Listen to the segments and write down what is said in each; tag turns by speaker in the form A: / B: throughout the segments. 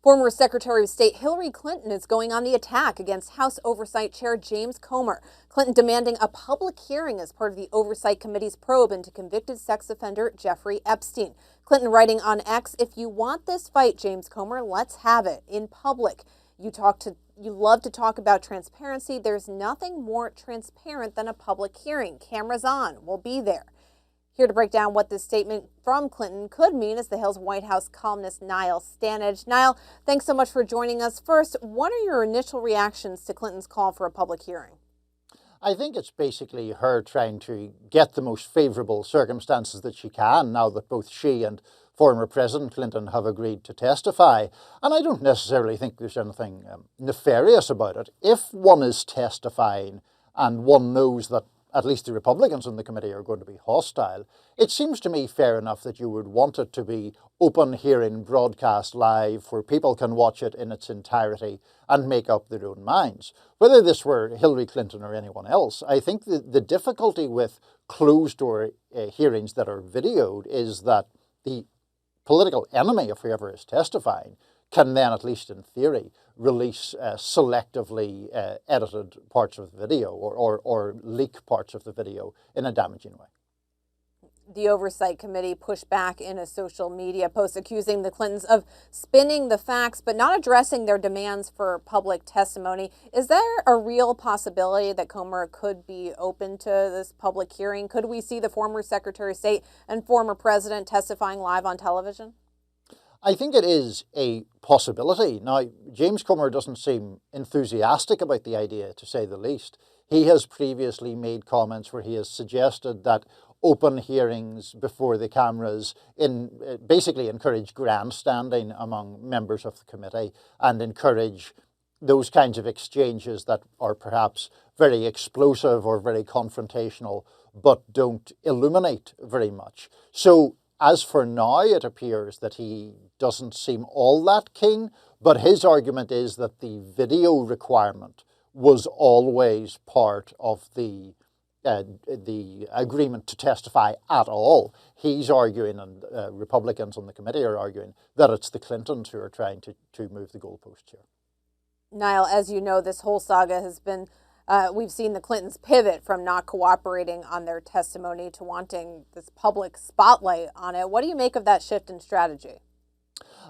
A: Former Secretary of State Hillary Clinton is going on the attack against House Oversight Chair James Comer. Clinton demanding a public hearing as part of the Oversight Committee's probe into convicted sex offender Jeffrey Epstein. Clinton writing on X, "If you want this fight, James Comer, let's have it in public. You love to talk about transparency. There's nothing more transparent than a public hearing. Cameras on. We'll be there." Here to break down what this statement from Clinton could mean is the Hill's White House columnist Niall Stanage. Niall, thanks so much for joining us. First, what are your initial reactions to Clinton's call for a public hearing?
B: I think it's basically her trying to get the most favourable circumstances that she can now that both she and former President Clinton have agreed to testify. And I don't necessarily think there's anything nefarious about it. If one is testifying and one knows that at least the Republicans in the committee are going to be hostile, it seems to me fair enough that you would want it to be open hearing, broadcast live, where people can watch it in its entirety and make up their own minds. Whether this were Hillary Clinton or anyone else, I think the difficulty with closed-door hearings that are videoed is that the political enemy of whoever is testifying can then, at least in theory, release selectively edited parts of the video or leak parts of the video in a damaging way.
A: The Oversight Committee pushed back in a social media post accusing the Clintons of spinning the facts but not addressing their demands for public testimony. Is there a real possibility that Comer could be open to this public hearing? Could we see the former Secretary of State and former President testifying live on television?
B: I think it is a possibility. Now, James Comer doesn't seem enthusiastic about the idea, to say the least. He has previously made comments where he has suggested that open hearings before the cameras basically encourage grandstanding among members of the committee and encourage those kinds of exchanges that are perhaps very explosive or very confrontational but don't illuminate very much. So, as for now, it appears that he doesn't seem all that keen, but his argument is that the video requirement was always part of the agreement to testify at all. He's arguing, and Republicans on the committee are arguing, that it's the Clintons who are trying to move the goalposts here.
A: Niall, as you know, this whole saga has been we've seen the Clintons pivot from not cooperating on their testimony to wanting this public spotlight on it. What do you make of that shift in strategy?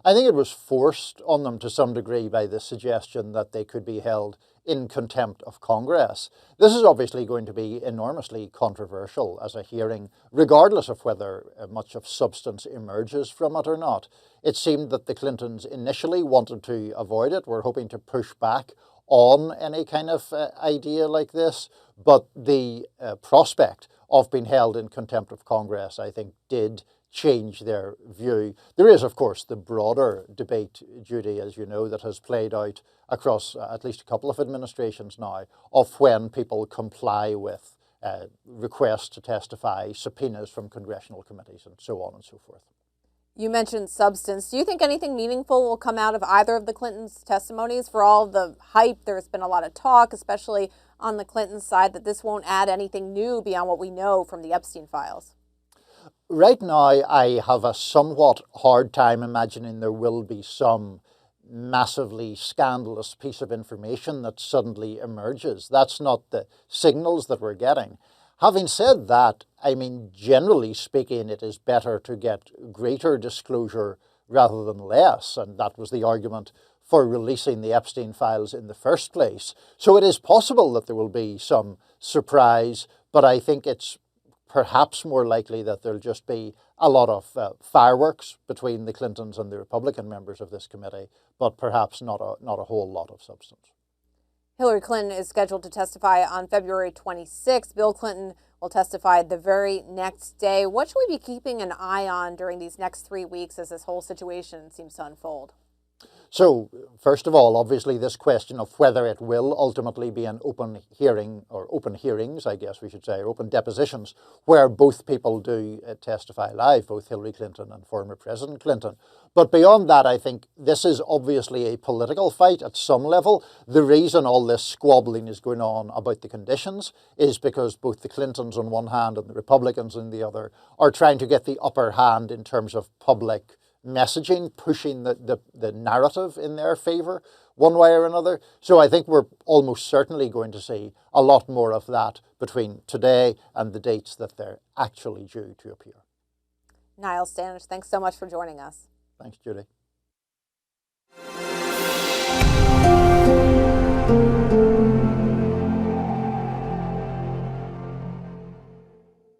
B: I think it was forced on them to some degree by the suggestion that they could be held in contempt of Congress. This is obviously going to be enormously controversial as a hearing, regardless of whether much of substance emerges from it or not. It seemed that the Clintons initially wanted to avoid it, were hoping to push back on any kind of idea like this, but the prospect of being held in contempt of Congress, I think, did change their view. There is, of course, the broader debate, Judy, as you know, that has played out across at least a couple of administrations now, of when people comply with requests to testify, subpoenas from congressional committees, and so on and so forth.
A: You mentioned substance. Do you think anything meaningful will come out of either of the Clintons' testimonies? For all the hype, there's been a lot of talk, especially on the Clinton side, that this won't add anything new beyond what we know from the Epstein files.
B: Right now, I have a somewhat hard time imagining there will be some massively scandalous piece of information that suddenly emerges. That's not the signals that we're getting. Having said that, I mean, generally speaking, it is better to get greater disclosure rather than less, and that was the argument for releasing the Epstein files in the first place. So it is possible that there will be some surprise, but I think it's perhaps more likely that there'll just be a lot of fireworks between the Clintons and the Republican members of this committee, but perhaps not a whole lot of substance.
A: Hillary Clinton is scheduled to testify on February 26th. Bill Clinton will testify the very next day. What should we be keeping an eye on during these next 3 weeks as this whole situation seems to unfold?
B: So, first of all, obviously this question of whether it will ultimately be an open hearing, or open hearings, I guess we should say, or open depositions, where both people do testify live, both Hillary Clinton and former President Clinton. But beyond that, I think this is obviously a political fight at some level. The reason all this squabbling is going on about the conditions is because both the Clintons on one hand and the Republicans on the other are trying to get the upper hand in terms of public messaging, pushing the narrative in their favour one way or another. So I think we're almost certainly going to see a lot more of that between today and the dates that they're actually due to appear.
A: Niall Standish, thanks so much for joining us.
B: Thanks, Judy.